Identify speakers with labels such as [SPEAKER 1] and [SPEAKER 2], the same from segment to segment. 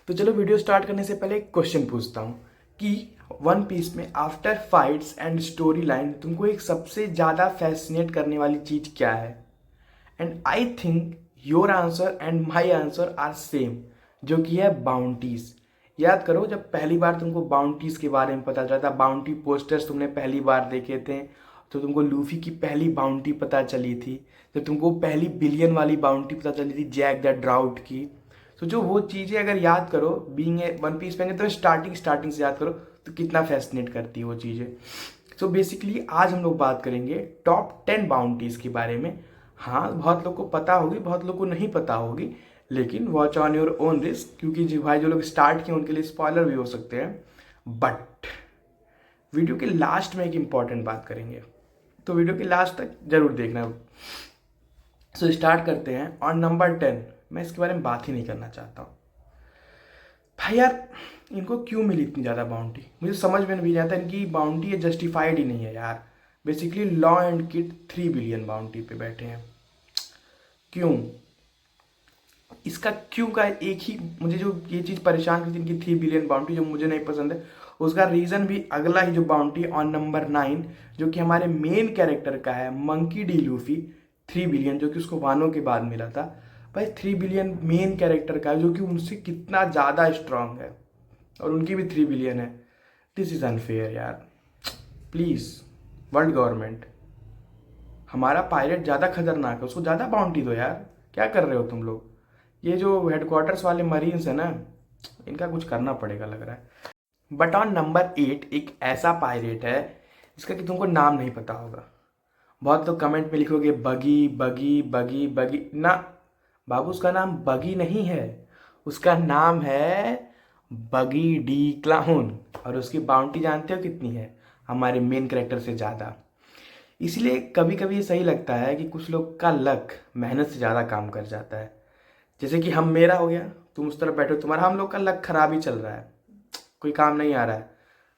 [SPEAKER 1] तो चलो video start करने से पहले एक क्वेश्चन पूछता हूँ कि वन पीस में after fights and story line तुमको एक सबसे ज़्यादा फैसिनेट करने वाली चीज़ क्या है। And I think your answer and my answer are same, जो कि है बाउंटीज। याद करो जब पहली बार तुमको बाउंटीज के बारे में पता चला था, बाउंटी पोस्टर्स तुमने पहली बार देखे थे, तो तुमको लूफी की पहली बाउंटी पता चली थी, जब तुमको पहली बिलियन वाली बाउंटी पता चली थी जैक द ड्राउट की। तो जो वो चीज़ें अगर याद करो being a One Piece fan, तो स्टार्टिंग से याद करो तो कितना फैसिनेट करती है वो चीज़ें। सो बेसिकली आज हम लोग बात करेंगे टॉप 10 बाउंटीज के बारे में। हाँ, बहुत लोग को पता होगी, बहुत लोग को नहीं पता होगी, लेकिन watch on your own risk, क्योंकि जो भाई जो लोग स्टार्ट किए उनके लिए स्पॉइलर भी हो सकते हैं। बट वीडियो के लास्ट में एक इम्पॉर्टेंट बात करेंगे, तो वीडियो के लास्ट तक जरूर देखना। सो स्टार्ट करते हैं। और नंबर 10, मैं इसके बारे में बात ही नहीं करना चाहता हूँ भाई। यार इनको क्यों मिली इतनी ज़्यादा बाउंटी, मुझे समझ में नहीं आता। इनकी बाउंटी ये जस्टिफाइड ही नहीं है यार। Basically law and kid 3 billion bounty पे बैठे हैं। क्यों? इसका क्यों का एक ही, मुझे जो ये चीज़ परेशान करती है इनकी 3 बिलियन बाउंटी, जो मुझे नहीं पसंद है, उसका रीज़न भी अगला ही जो बाउंटी ऑन नंबर 9, जो कि हमारे मेन कैरेक्टर का है, मंकी डी लूफी 3 बिलियन, जो कि उसको वानो के बाद मिला था। भाई 3 बिलियन मेन कैरेक्टर का है, जो कि उनसे कितना ज़्यादा स्ट्रांग है, और उनकी भी 3 बिलियन है। दिस इज़ अनफेयर यार। प्लीज़ वर्ल्ड गवर्नमेंट, हमारा पायलट ज़्यादा खतरनाक है, उसको ज़्यादा बाउंटी दो यार। क्या कर रहे हो तुम लोग? ये जो हेडक्वार्टर्स वाले मरीन्स है ना, इनका कुछ करना पड़ेगा लग रहा है। बट ऑन नंबर 8 एक ऐसा पायरेट है जिसका कि तुमको नाम नहीं पता होगा। बहुत लोग कमेंट में लिखोगे बगी बगी बगी बगी ना बाबू, उसका नाम बगी नहीं है, उसका नाम है बगी डी क्लाउन। और उसकी बाउंटी जानते हो कितनी है? हमारे मेन कैरेक्टर से ज़्यादा। इसलिए कभी कभी सही लगता है कि कुछ लोग का लक मेहनत से ज़्यादा काम कर जाता है। जैसे कि मेरा हो गया, तुम उस तरफ बैठो, तुम्हारा, हम लोग का लक खराब ही चल रहा है, कोई काम नहीं आ रहा है।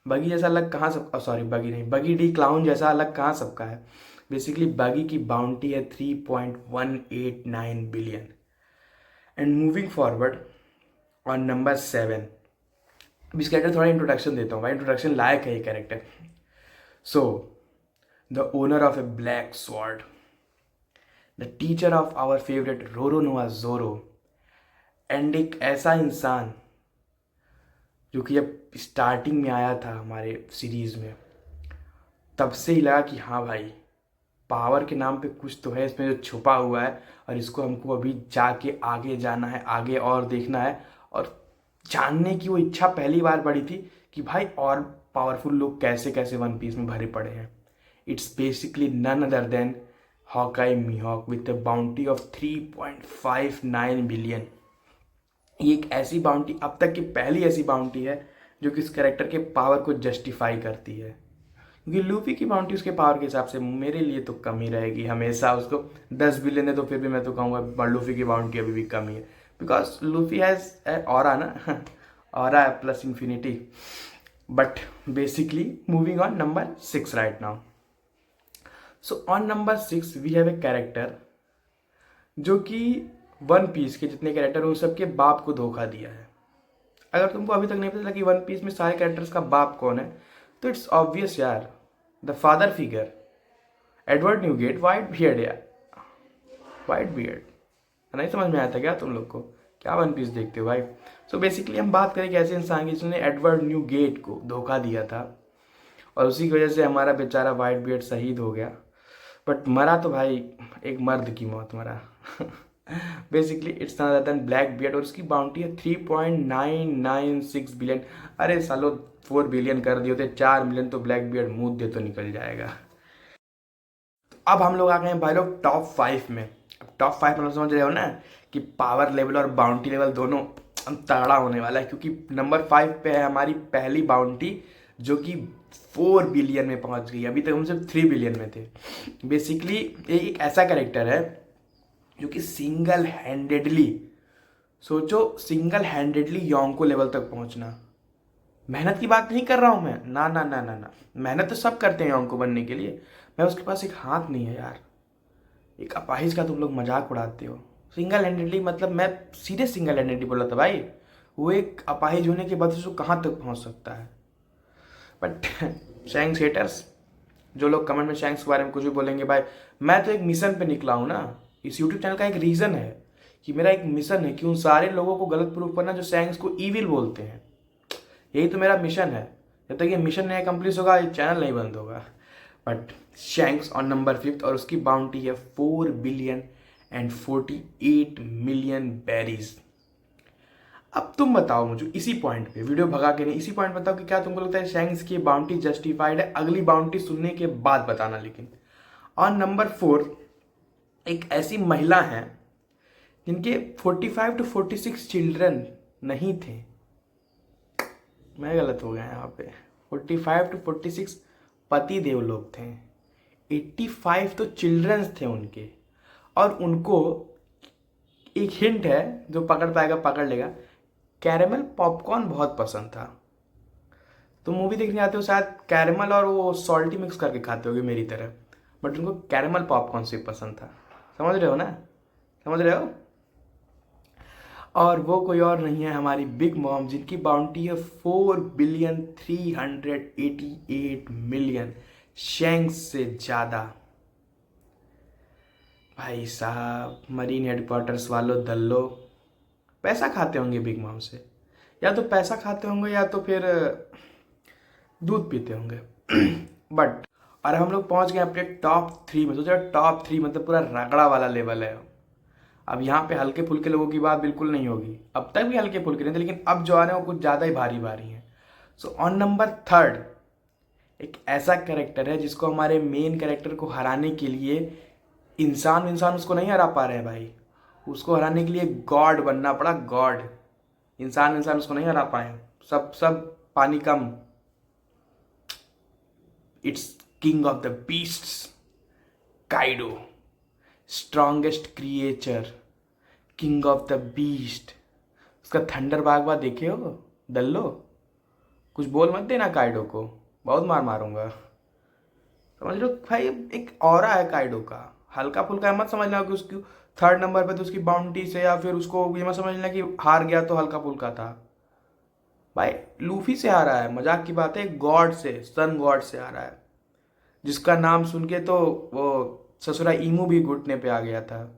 [SPEAKER 1] बगी जैसा लक कहाँ सब, सॉरी बगी नहीं, बगी डी क्लाउन जैसा लक कहाँ सबका है। बेसिकली बगी की बाउंटी है 3.189 billion. And moving forward on number 7, इस कैरेक्टर थोड़ा इंट्रोडक्शन देता हूँ भाई, इंट्रोडक्शन लायक है ये character. So the owner of a black sword, the teacher of our favourite Roronoa Zoro, and एक ऐसा इंसान जो कि जब स्टार्टिंग में आया था हमारे सीरीज़ में, तब से ही लगा कि हाँ भाई, पावर के नाम पे कुछ तो है इसमें जो छुपा हुआ है, और इसको हमको अभी जाके आगे जाना है, आगे और देखना है। और जानने की वो इच्छा पहली बार बढ़ी थी कि भाई और पावरफुल लोग कैसे कैसे वन पीस में भरे पड़े हैं। It's basically none other than Hawkeye Mihawk with a bounty of 3.59 billion. ये एक ऐसी बाउंटी, अब तक की पहली ऐसी बाउंटी है जो कि इस कैरेक्टर के पावर को जस्टिफाई करती है। क्योंकि लूफी की बाउंटी उसके पावर के हिसाब से मेरे लिए तो कम ही रहेगी हमेशा। उसको 10 बिलियन है तो फिर भी मैं तो कहूँगा लूफी की बाउंटी अभी भी कम ही है, बिकॉज लूफी हैज़ ऑरा ना aura plus infinity. But basically moving on number 6 right now. So on number 6 we have a character जो कि वन पीस के जितने कैरेक्टर हैं उन सबके बाप को धोखा दिया है। अगर तुमको अभी तक नहीं पता चला कि वन पीस में सारे कैरेक्टर्स का बाप कौन है, तो इट्स ऑब्वियस यार, the father figure, Edward Newgate, white beard यार, वाइट बियर्ड। नहीं समझ में आया था क्या तुम लोग को? क्या वन पीस देखते हो भाई? सो बेसिकली हम बात करें कि ऐसे इंसान की जिसने एडवर्ड न्यूगेट को धोखा दिया था, और उसी की वजह से हमारा बेचारा वाइट बियर्ड शहीद हो गया। बट मरा तो भाई एक मर्द की मौत मरा basically it's not then Blackbeard बियर्ड, और उसकी बाउंटी है 3.996 बिलियन। अरे सालो 4 बिलियन कर दिए होते, 4 मिलियन तो ब्लैक बियर्ड मुंह दे तो निकल जाएगा। अब हम लोग आ गए हैं भाई लोग टॉप 5 में। अब टॉप 5 मतलब समझ रहे हो ना कि पावर लेवल और बाउंटी लेवल दोनों तगड़ा होने वाला है। क्योंकि नंबर 5 पे है हमारी पहली बाउंटी, जो कि 4 बिलियन में पहुंच गई। अभी तक हम सिर्फ 3 बिलियन में थे। बेसिकली एक ऐसा कैरेक्टर है जो कि सिंगल हैंडेडली, सोचो सिंगल हैंडेडली योंको लेवल तक पहुंचना। मेहनत की बात नहीं कर रहा हूं मैं, ना ना ना ना ना, मेहनत तो सब करते हैं योंको बनने के लिए। मैं उसके पास एक हाथ नहीं है यार। एक अपाहिज का तुम लोग मजाक उड़ाते हो। सिंगल हैंडेडली मतलब मैं सीधे सिंगल हैंडेडली बोला था भाई। वो एक अपाहिज होने के बाद उसको कहाँ तक पहुँच सकता है। बट शैंक्स हेटर्स, जो लोग कमेंट में शैंक्स के बारे में कुछ भी बोलेंगे, भाई मैं तो एक मिशन पे निकला हूँ ना। इस यूट्यूब चैनल का एक रीज़न है कि मेरा एक मिशन है कि उन सारे लोगों को गलत प्रूफ करना जो शैंक्स को ईविल बोलते हैं। यही तो मेरा मिशन है। जब तक ये मिशन नहीं कंप्लीट होगा ये चैनल नहीं बंद होगा। बट शैंक्स ऑन नंबर 5 और उसकी बाउंटी है 4,048,000,000 बेरीज। अब तुम बताओ मुझे इसी पॉइंट पे, वीडियो भगा के नहीं, इसी पॉइंट बताओ कि क्या तुमको लगता है शैंक्स की बाउंटी जस्टिफाइड है? अगली बाउंटी सुनने के बाद बताना। लेकिन ऑन नंबर 4 एक ऐसी महिला है जिनके 45 to 46 चिल्ड्रन नहीं थे। मैं गलत हो गया यहाँ पे। 45 to 46 पति देव लोग थे, 85 तो चिल्ड्रंस थे उनके। और उनको एक हिंट है, जो पकड़ पाएगा पकड़ लेगा, कैरेमल पॉपकॉर्न बहुत पसंद था। तो मूवी देखने आते हो शायद कैरेमल और वो सॉल्टी मिक्स करके खाते होगे मेरी तरह, बट उनको कैरेमल पॉपकॉर्न से पसंद था। समझ रहे हो ना? समझ रहे हो? और वो कोई और नहीं है, हमारी बिग मॉम, जिनकी बाउंटी है 4,388,000,000 शैंक्स से ज़्यादा। भाई साहब, मरीन हेडक्वार्टर्स वालों दल्लो, पैसा खाते होंगे बिग मॉम से। या तो पैसा खाते होंगे या तो फिर दूध पीते होंगे। बट और हम लोग पहुंच गए अपने टॉप 3 में। सोचो टॉप 3 मतलब पूरा रगड़ा वाला लेवल है। अब यहाँ पे हल्के फुल्के लोगों की बात बिल्कुल नहीं होगी। अब तक भी हल्के फुल्के नहीं थे, लेकिन अब जो आ रहे हैं वो कुछ ज़्यादा ही भारी भारी हैं। सो ऑन नंबर 3 एक ऐसा कैरेक्टर है जिसको हमारे मेन कैरेक्टर को हराने के लिए इंसान उसको नहीं हरा पा रहे हैं भाई। उसको हराने के लिए गॉड बनना पड़ा, गॉड। इंसान उसको नहीं हरा पाए, सब पानी कम। It's king of the beasts, Kaido, strongest creature, king of the beast. उसका थंडर बागवा देखे हो दल्लो? कुछ बोल मत देना काइडो को, बहुत मार मारूंगा। समझ लो भाई, एक ऑरा है काइडो का, हल्का फुल्का मत समझना कि उसकी 3rd नंबर पे तो उसकी बाउंटी से, या फिर उसको ये मत समझना कि हार गया तो हल्का फुल्का था। भाई लूफी से हारा है, मजाक की बात है। गॉड से, सन गॉड से हारा है, जिसका नाम सुन के तो वो ससुरा ईमू भी घुटने पे आ गया था।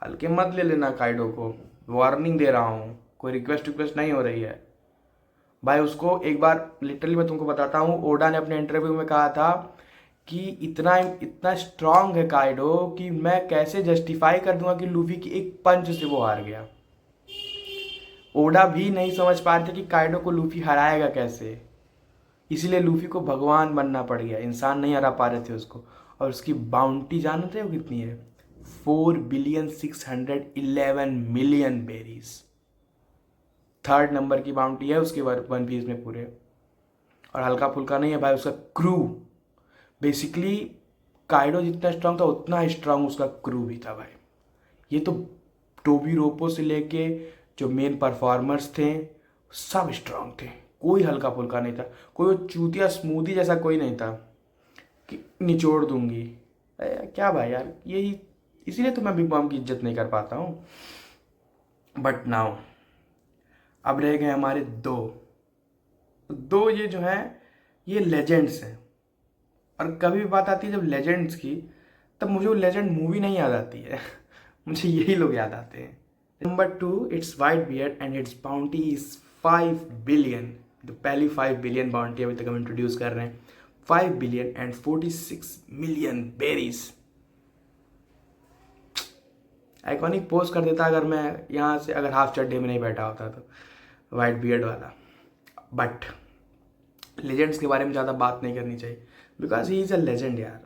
[SPEAKER 1] हल्के मत ले लेना काइडो को, वार्निंग दे रहा हूँ, कोई रिक्वेस्ट नहीं हो रही है भाई। उसको एक बार लिटरली मैं तुमको बताता हूँ, ओडा ने अपने इंटरव्यू में कहा था कि इतना स्ट्रांग है काइडो कि मैं कैसे जस्टिफाई कर दूंगा कि लूफी की एक पंच से वो हार गया। ओडा भी नहीं समझ पा रहे थे कि काइडो को लूफी हराएगा कैसे, इसीलिए लूफी को भगवान बनना पड़ गया। इंसान नहीं हरा पा रहे थे उसको। और उसकी बाउंटी जानते हो कितनी है? 4,611,000,000 बेरीज। 3rd नंबर की बाउंटी है उसके 1 पीस में पूरे। और हल्का फुल्का नहीं है भाई, उसका क्रू बेसिकली काइडो जितना स्ट्रांग था उतना ही स्ट्रांग उसका क्रू भी था भाई। ये तो टोबी रोपो से लेके जो मेन परफॉर्मर्स थे सब स्ट्रांग थे, कोई हल्का फुल्का नहीं था। कोई चूतिया स्मूदी जैसा कोई नहीं था कि निचोड़ दूंगी। क्या भाई यार, यही इसीलिए तो मैं बिग मॉम की इज्जत नहीं कर पाता हूँ। बट नाउ अब रह गए हमारे दो ये जो हैं ये लेजेंड्स हैं। और कभी भी बात आती है जब लेजेंड्स की, तब मुझे वो लेजेंड मूवी नहीं याद आती है। मुझे यही लोग याद आते हैं। Number 2 it's white beard and it's bounty is 5 billion. तो पहली 5 बिलियन बाउंटी अभी तक हम इंट्रोड्यूस कर रहे हैं। 5,046,000,000 बेरीज। आइकॉनिक पोस्ट कर देता अगर मैं यहाँ से, अगर हाफ चड्डे में नहीं बैठा होता तो, वाइट बियर्ड वाला। बट लेजेंड्स के बारे में ज़्यादा बात नहीं करनी चाहिए because he is a legend यार।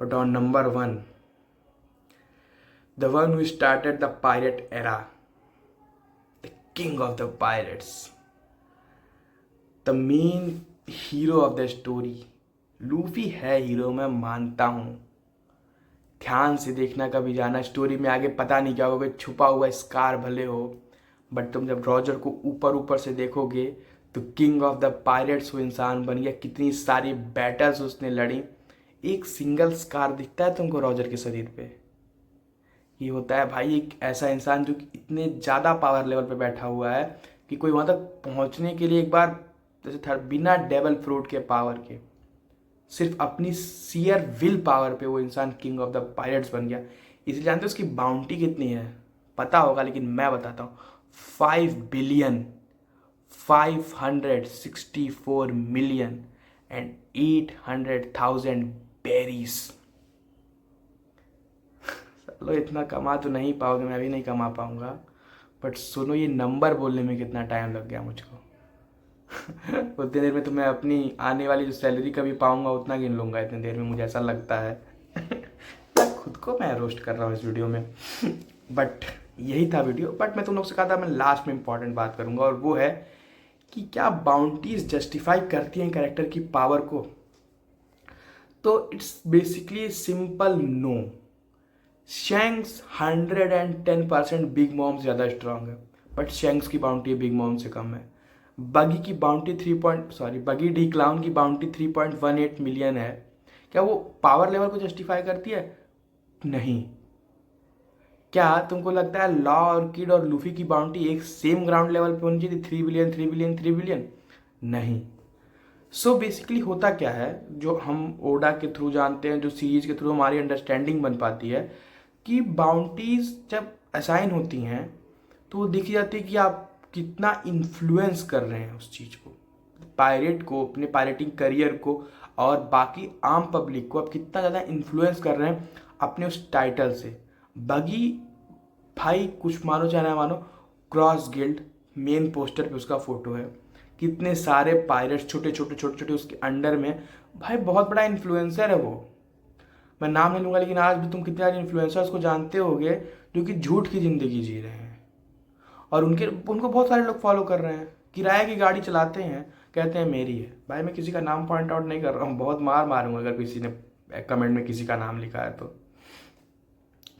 [SPEAKER 1] But on number 1 the one who started the pirate era, the king of the pirates, the main hero of the story, Luffy है हीरो, मैं मानता हूँ। ध्यान से देखना, कभी जाना स्टोरी में आगे, पता नहीं क्या होगा, छुपा हुआ स्कार भले हो, बट तुम जब रॉजर को ऊपर से देखोगे तो किंग ऑफ द पायरेट्स वो इंसान बन गया। कितनी सारी बैटल्स उसने लड़ी, एक सिंगल स्कार दिखता है तुमको रॉजर के शरीर पे? कि होता है भाई एक ऐसा इंसान जो कि इतने ज़्यादा पावर लेवल पे बैठा हुआ है कि कोई वहाँ तक पहुँचने के लिए एक बार जैसे था बिना डेवल फ्रूट के पावर के, सिर्फ अपनी सियर विल पावर पे वो इंसान किंग ऑफ द पायरेट्स बन गया। इसलिए जानते हो उसकी बाउंटी कितनी है? पता होगा लेकिन मैं बताता हूँ, 5,564,800,000 बेरीज। चलो इतना कमा तो नहीं पाओगे, मैं भी नहीं कमा पाऊंगा, बट सुनो ये नंबर बोलने में कितना टाइम लग गया मुझको। उतनी देर में तो मैं अपनी आने वाली जो सैलरी कभी पाऊंगा उतना गिन लूंगा इतनी देर में, मुझे ऐसा लगता है। खुद को मैं रोस्ट कर रहा हूँ इस वीडियो में। बट यही था वीडियो। बट मैं तुम लोग से कहा था मैं लास्ट में इंपॉर्टेंट बात करूंगा, और वो है कि क्या बाउंटीज जस्टिफाई करती हैं कैरेक्टर की पावर को? तो it's basically simple no. Shanks 110% Big Mom से ज़्यादा स्ट्रांग है, बट शैंक्स की बाउंटी बिग मॉम से कम है। बगी की बाउंटी बगी डी क्लाउन की बाउंटी 3.18 मिलियन है। क्या वो पावर लेवल को जस्टिफाई करती है? नहीं। क्या तुमको लगता है लॉ और किड और लूफी की बाउंटी एक सेम ग्राउंड लेवल पे होनी चाहिए थी, 3 बिलियन 3 बिलियन 3 बिलियन? नहीं। सो बेसिकली होता क्या है, जो हम ओडा के थ्रू जानते हैं, जो सीरीज के थ्रू हमारी अंडरस्टैंडिंग बन पाती है, कि बाउंटीज जब असाइन होती हैं तो वो देखी जाती है कि आप कितना इन्फ्लुएंस कर रहे हैं उस चीज़ को, पायरेट को, अपने पायरेटिंग करियर को और बाकी आम पब्लिक को आप कितना ज़्यादा इन्फ्लुएंस कर रहे हैं अपने उस टाइटल से। बगी भाई कुछ मानो चाहे ना मानो, क्रॉस गिल्ड मेन पोस्टर पे उसका फोटो है, कितने सारे पायरेट्स छोटे छोटे उसके अंडर में, भाई बहुत बड़ा इन्फ्लुएंसर है वो। मैं नाम नहीं लूँगा, लेकिन आज भी तुम कितने सारे इन्फ्लुएंसर्स को जानते होगे जो कि झूठ की ज़िंदगी जी रहे हैं, और उनको बहुत सारे लोग फॉलो कर रहे हैं, किराए की गाड़ी चलाते हैं, कहते हैं मेरी है। भाई मैं किसी का नाम पॉइंट आउट नहीं कर रहा हूँ, बहुत मार मारूंगा अगर किसी ने कमेंट में किसी का नाम लिखा है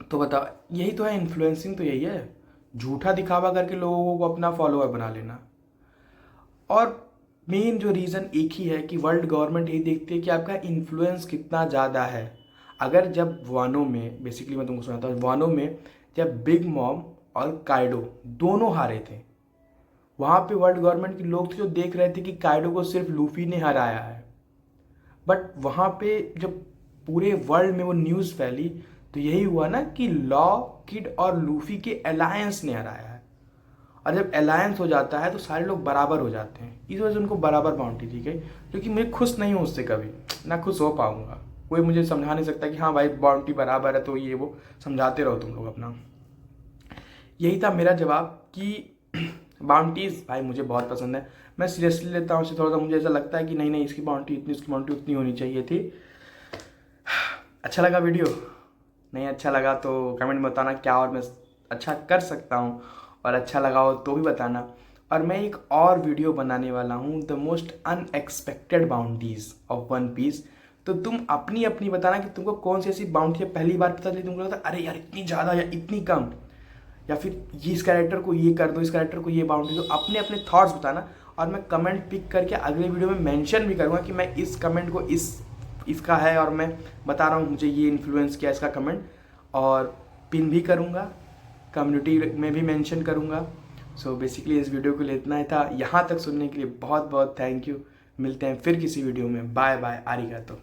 [SPEAKER 1] तो बताओ, यही तो है इन्फ्लुएंसिंग, तो यही है, झूठा दिखावा करके लोगों को अपना फॉलोअर बना लेना। और मेन जो रीज़न एक ही है कि वर्ल्ड गवर्नमेंट यही देखती है कि आपका इन्फ्लुएंस कितना ज़्यादा है। अगर जब वानो में, बेसिकली मैं तुमको सुनाता हूँ, वानो में जब बिग मॉम और काइडो दोनों हारे थे, वहाँ पे वर्ल्ड गवर्नमेंट के लोग थे जो देख रहे थे कि काइडो को सिर्फ लूफी ने हराया है। बट वहाँ पे जब पूरे वर्ल्ड में वो न्यूज़ फैली तो यही हुआ ना कि लॉ, किड और लूफी के अलायंस ने हराया है। और जब अलायंस हो जाता है तो सारे लोग बराबर हो जाते हैं, इस वजह से उनको बराबर बाउंटी दी गई। क्योंकि मैं खुश नहीं हूँ उससे, कभी ना खुश हो पाऊंगा। कोई मुझे समझा नहीं सकता कि हाँ भाई बाउंटी बराबर है, तो ये वो समझाते रहो तुम लोग अपना। यही था मेरा जवाब कि बाउंटीज भाई मुझे बहुत पसंद है, मैं सीरियसली लेता हूँ इसे। थोड़ा सा मुझे ऐसा लगता है कि नहीं इसकी बाउंटी इतनी, इसकी बाउंटी उतनी होनी चाहिए थी। अच्छा लगा वीडियो? नहीं अच्छा लगा तो कमेंट में बताना क्या और मैं अच्छा कर सकता हूँ, और अच्छा लगा हो तो भी बताना। और मैं एक और वीडियो बनाने वाला हूँ, the most unexpected bounties of One Piece. तो तुम अपनी अपनी बताना कि तुमको कौन सी ऐसी बाउंटी पहली बार पता चली, तुमको लगता अरे यार इतनी ज़्यादा या इतनी कम, या फिर ये इस कैरेक्टर को ये कर दो, इस कैरेक्टर को ये बाउंड्री दो। अपने अपने थॉट्स बताना, और मैं कमेंट पिक करके अगले वीडियो में मेंशन भी करूँगा कि मैं इस कमेंट को इसका है, और मैं बता रहा हूँ मुझे ये इन्फ्लुएंस किया इसका कमेंट, और पिन भी करूँगा, कम्युनिटी में भी मेंशन करूँगा। सो बेसिकली इस वीडियो को लिए इतना ही था। यहाँ तक सुनने के लिए बहुत बहुत थैंक यू। मिलते हैं फिर किसी वीडियो में। Bye bye, आरिगातो।